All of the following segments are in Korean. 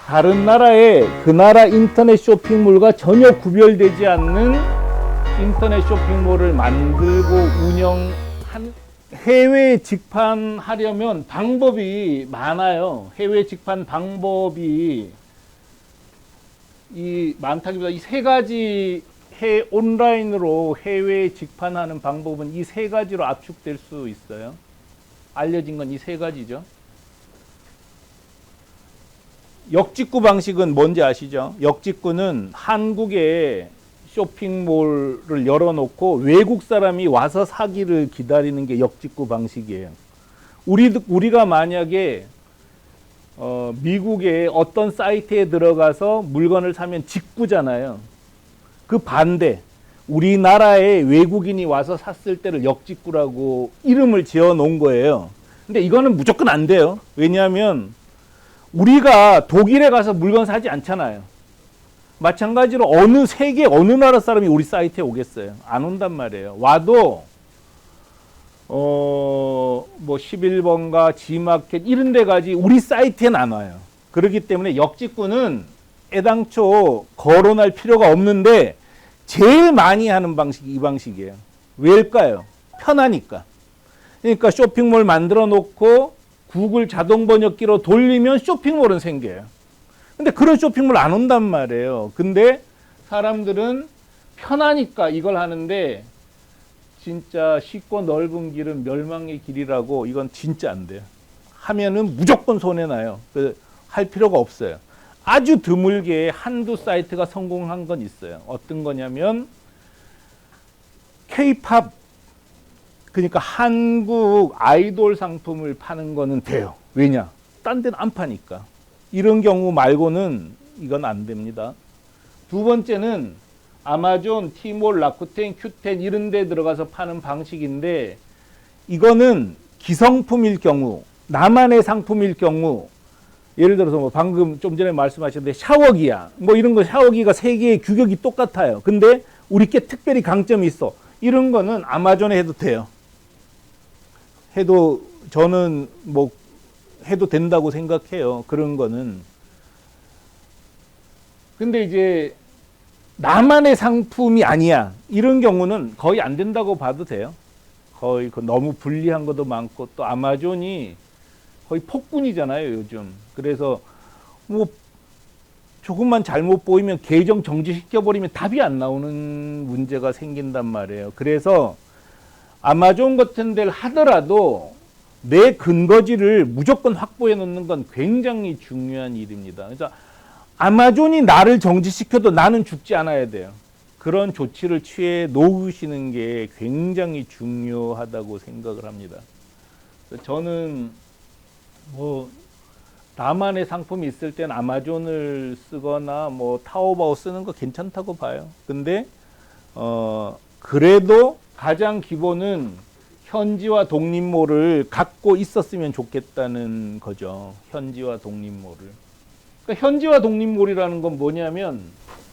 다른 나라의 그 나라 인터넷 쇼핑몰과 전혀 구별되지 않는 인터넷 쇼핑몰을 만들고 운영한, 해외 직판하려면 방법이 많아요. 해외 직판 방법이 많다기보다 이 세 가지 온라인으로 해외 직판하는 방법은 이 세 가지로 압축될 수 있어요. 알려진 건 이 세 가지죠. 역직구 방식은 뭔지 아시죠? 역직구는 한국에 쇼핑몰을 열어놓고 외국 사람이 와서 사기를 기다리는 게 역직구 방식이에요. 우리가 만약에 미국의 어떤 사이트에 들어가서 물건을 사면 직구잖아요. 그 반대, 우리나라에 외국인이 와서 샀을 때를 역직구라고 이름을 지어 놓은 거예요. 근데 이거는 무조건 안 돼요. 왜냐하면 우리가 독일에 가서 물건 사지 않잖아요. 마찬가지로 세계 어느 나라 사람이 우리 사이트에 오겠어요? 안 온단 말이에요. 와도 뭐 11번가 G마켓 이런 데 가지 우리 사이트에는 안 와요. 그렇기 때문에 역직구는 애당초 거론할 필요가 없는데 제일 많이 하는 방식이 이 방식이에요. 왜일까요? 편하니까. 그러니까 쇼핑몰 만들어 놓고 구글 자동 번역기로 돌리면 쇼핑몰은 생겨요. 근데 그런 쇼핑몰 안 온단 말이에요. 근데 사람들은 편하니까 이걸 하는데 진짜 쉽고 넓은 길은 멸망의 길이라고 이건 진짜 안 돼요. 하면은 무조건 손해나요. 할 필요가 없어요. 아주 드물게 한두 사이트가 성공한 건 있어요. 어떤 거냐면 K-팝, 그러니까 한국 아이돌 상품을 파는 거는 돼요. 왜냐? 딴 데는 안 파니까. 이런 경우 말고는 이건 안 됩니다. 두 번째는 아마존, 티몰, 라쿠텐, 큐텐 이런 데 들어가서 파는 방식인데 이거는 기성품일 경우, 나만의 상품일 경우, 예를 들어서 뭐 방금 좀 전에 말씀하셨는데 샤워기야. 뭐 이런 거 샤워기가 세계의 규격이 똑같아요. 근데 우리께 특별히 강점이 있어. 이런 거는 아마존에 해도 돼요. 저는 뭐 해도 된다고 생각해요. 그런 거는. 근데 이제 나만의 상품이 아니야. 이런 경우는 거의 안 된다고 봐도 돼요. 거의 너무 불리한 것도 많고 또 아마존이 거의 폭군이잖아요, 요즘. 그래서 뭐 조금만 잘못 보이면 계정 정지시켜버리면 답이 안 나오는 문제가 생긴단 말이에요. 그래서 아마존 같은 데를 하더라도 내 근거지를 무조건 확보해 놓는 건 굉장히 중요한 일입니다. 그래서 아마존이 나를 정지시켜도 나는 죽지 않아야 돼요. 그런 조치를 취해 놓으시는 게 굉장히 중요하다고 생각을 합니다. 저는 뭐 나만의 상품이 있을 땐 아마존을 쓰거나 뭐 타오바오 쓰는 거 괜찮다고 봐요. 근데 그래도 가장 기본은 현지화 독립모를 갖고 있었으면 좋겠다는 거죠. 현지화 독립모를. 그러니까 현지화 독립몰이라는 건 뭐냐면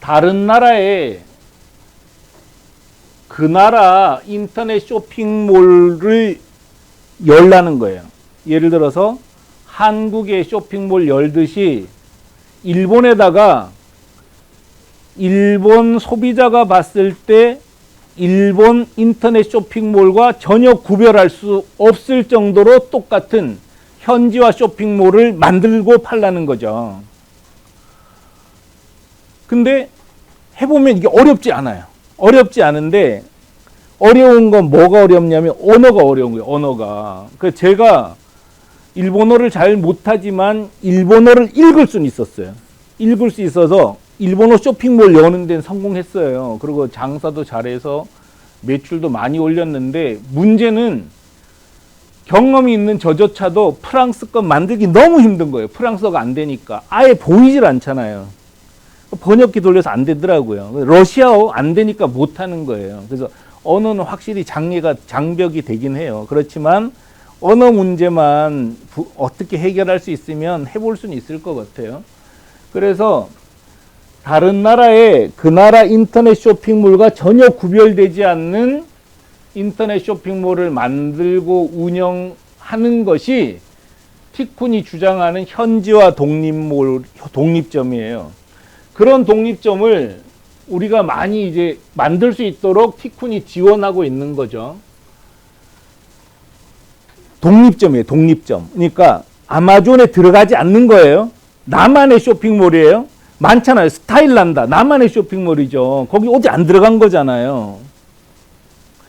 다른 나라에 그 나라 인터넷 쇼핑몰을 열라는 거예요. 예를 들어서 한국에 쇼핑몰 열듯이 일본에다가 일본 소비자가 봤을 때 일본 인터넷 쇼핑몰과 전혀 구별할 수 없을 정도로 똑같은 현지화 쇼핑몰을 만들고 팔라는 거죠. 근데 해보면 이게 어렵지 않아요. 어렵지 않은데 어려운 건 뭐가 어렵냐면 언어가 어려운 거예요. 언어가. 그래서 제가 일본어를 잘 못하지만 일본어를 읽을 수는 있었어요. 읽을 수 있어서 일본어 쇼핑몰 여는 데는 성공했어요. 그리고 장사도 잘해서 매출도 많이 올렸는데 문제는 경험이 있는 저조차도 프랑스 거 만들기 너무 힘든 거예요. 프랑스어가 안 되니까. 아예 보이질 않잖아요. 번역기 돌려서 안 되더라고요. 러시아어 안 되니까 못 하는 거예요. 그래서 언어는 확실히 장벽이 되긴 해요. 그렇지만 언어 문제만 어떻게 해결할 수 있으면 해볼 수는 있을 것 같아요. 그래서 다른 나라의 그 나라 인터넷 쇼핑몰과 전혀 구별되지 않는 인터넷 쇼핑몰을 만들고 운영하는 것이 티쿤이 주장하는 현지화 독립점이에요. 그런 독립점을 우리가 많이 이제 만들 수 있도록 티쿤이 지원하고 있는 거죠. 독립점이에요, 독립점. 그러니까 아마존에 들어가지 않는 거예요. 나만의 쇼핑몰이에요. 많잖아요. 스타일란다. 나만의 쇼핑몰이죠. 거기 어디 안 들어간 거잖아요.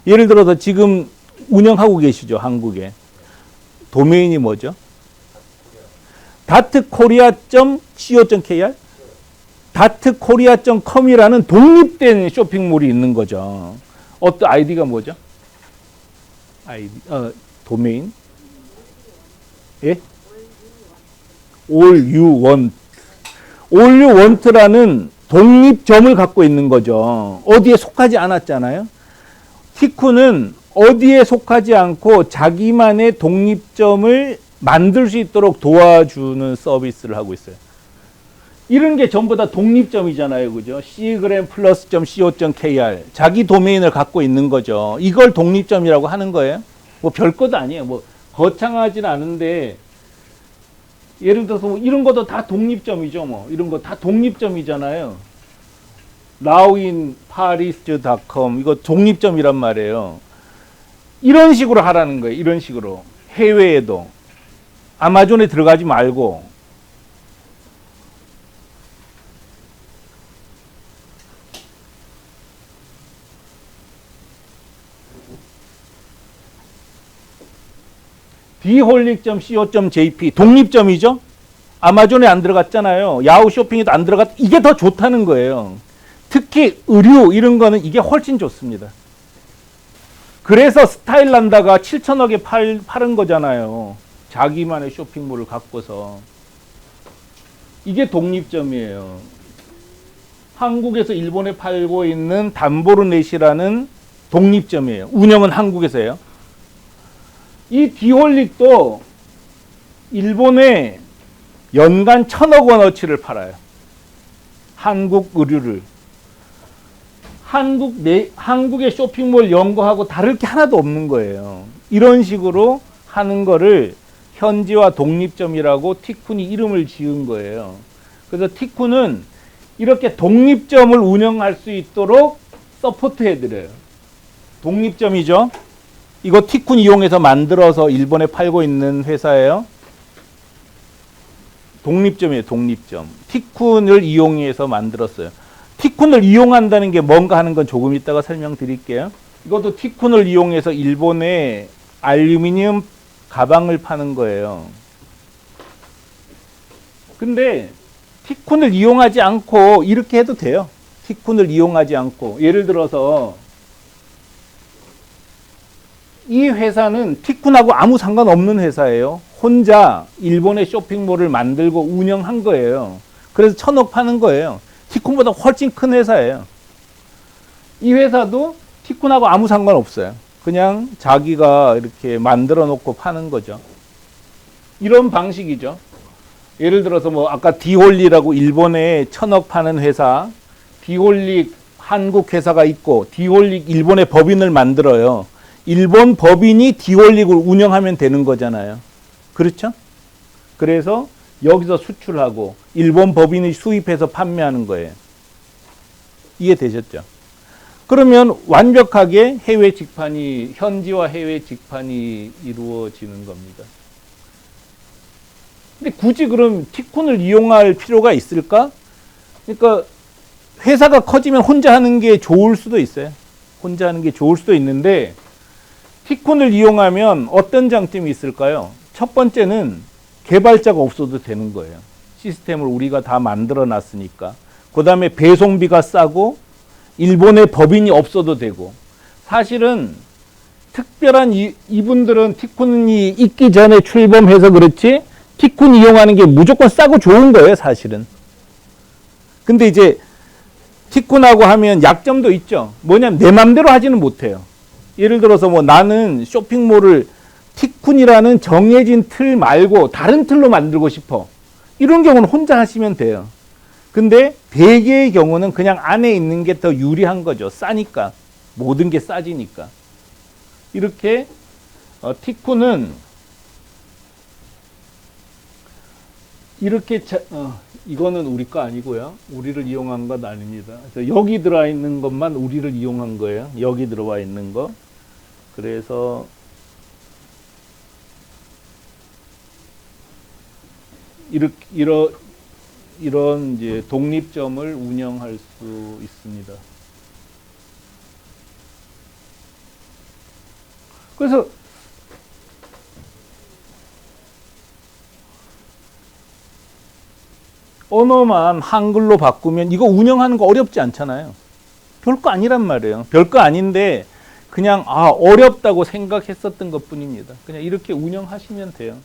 예를 들어서 지금 운영하고 계시죠, 한국에. 도메인이 뭐죠? datkorea.co.kr? datkorea.com이라는 독립된 쇼핑몰이 있는 거죠. 어떤 아이디가 뭐죠? 도메인? 예? All you want. All you want라는 독립점을 갖고 있는 거죠. 어디에 속하지 않았잖아요. 티쿤은 어디에 속하지 않고 자기만의 독립점을 만들 수 있도록 도와주는 서비스를 하고 있어요. 이런 게 전부 다 독립점이잖아요. 그죠? cgram+.co.kr. 자기 도메인을 갖고 있는 거죠. 이걸 독립점이라고 하는 거예요. 뭐 별것도 아니에요. 뭐 거창하진 않은데 예를 들어서 뭐 이런 것도 다 독립점이죠. 뭐 이런 거 다 독립점이잖아요. lawinparis.com 이거 독립점이란 말이에요. 이런 식으로 하라는 거예요. 이런 식으로. 해외에도. 아마존에 들어가지 말고. d홀릭.co.jp 독립점이죠. 아마존에 안 들어갔잖아요. 야후 쇼핑에도 안 들어갔. 이게 더 좋다는 거예요. 특히 의류 이런 거는 이게 훨씬 좋습니다. 그래서 스타일란다가 7천억에 팔은 거잖아요. 자기만의 쇼핑몰을 갖고서. 이게 독립점이에요. 한국에서 일본에 팔고 있는 담보르넷이라는 독립점이에요. 운영은 한국에서 해요. 이 디홀릭도 일본에 연간 1,000억 원어치를 팔아요. 한국 의류를. 한국의 쇼핑몰 연구하고 다를 게 하나도 없는 거예요. 이런 식으로 하는 거를 현지화 독립점이라고 티쿤이 이름을 지은 거예요. 그래서 티쿤은 이렇게 독립점을 운영할 수 있도록 서포트 해드려요. 독립점이죠. 이거 티쿤 이용해서 만들어서 일본에 팔고 있는 회사예요. 독립점이에요. 독립점. 티쿤을 이용해서 만들었어요. 티쿤을 이용한다는 게 뭔가 하는 건 조금 이따가 설명드릴게요. 이것도 티쿤을 이용해서 일본에 알루미늄 가방을 파는 거예요. 근데 티쿤을 이용하지 않고 이렇게 해도 돼요. 티쿤을 이용하지 않고. 예를 들어서 이 회사는 티쿤하고 아무 상관없는 회사예요. 혼자 일본의 쇼핑몰을 만들고 운영한 거예요. 그래서 1,000억 파는 거예요. 티쿤보다 훨씬 큰 회사예요. 이 회사도 티쿤하고 아무 상관없어요. 그냥 자기가 이렇게 만들어 놓고 파는 거죠. 이런 방식이죠. 예를 들어서 뭐 아까 디홀리라고 일본에 1,000억 파는 회사, 디홀릭 한국 회사가 있고 디홀릭 일본의 법인을 만들어요. 일본 법인이 디홀릭을 운영하면 되는 거잖아요. 그렇죠? 그래서 여기서 수출하고 일본 법인이 수입해서 판매하는 거예요. 이해되셨죠? 그러면 완벽하게 해외 직판이, 현지와 해외 직판이 이루어지는 겁니다. 근데 굳이 그럼 티쿤을 이용할 필요가 있을까? 그러니까 회사가 커지면 혼자 하는 게 좋을 수도 있어요. 혼자 하는 게 좋을 수도 있는데 티쿤을 이용하면 어떤 장점이 있을까요? 첫 번째는 개발자가 없어도 되는 거예요. 시스템을 우리가 다 만들어 놨으니까. 그 다음에 배송비가 싸고 일본의 법인이 없어도 되고. 사실은 특별한 이분들은 티쿤이 있기 전에 출범해서 그렇지 티쿤 이용하는 게 무조건 싸고 좋은 거예요, 사실은. 근데 이제 티쿤하고 하면 약점도 있죠. 뭐냐면 내 맘대로 하지는 못해요. 예를 들어서 뭐 나는 쇼핑몰을 티쿤이라는 정해진 틀 말고 다른 틀로 만들고 싶어. 이런 경우는 혼자 하시면 돼요. 근데 대개의 경우는 그냥 안에 있는 게 더 유리한 거죠. 싸니까. 모든 게 싸지니까. 이렇게 티쿤은 이렇게 이거는 우리 거 아니고요. 우리를 이용한 건 아닙니다. 여기 들어와 있는 것만 우리를 이용한 거예요. 여기 들어와 있는 거. 그래서 이런 이제 독립점을 운영할 수 있습니다. 그래서 언어만 한글로 바꾸면 이거 운영하는 거 어렵지 않잖아요. 별거 아니란 말이에요. 별거 아닌데 그냥 어렵다고 생각했었던 것뿐입니다. 그냥 이렇게 운영하시면 돼요.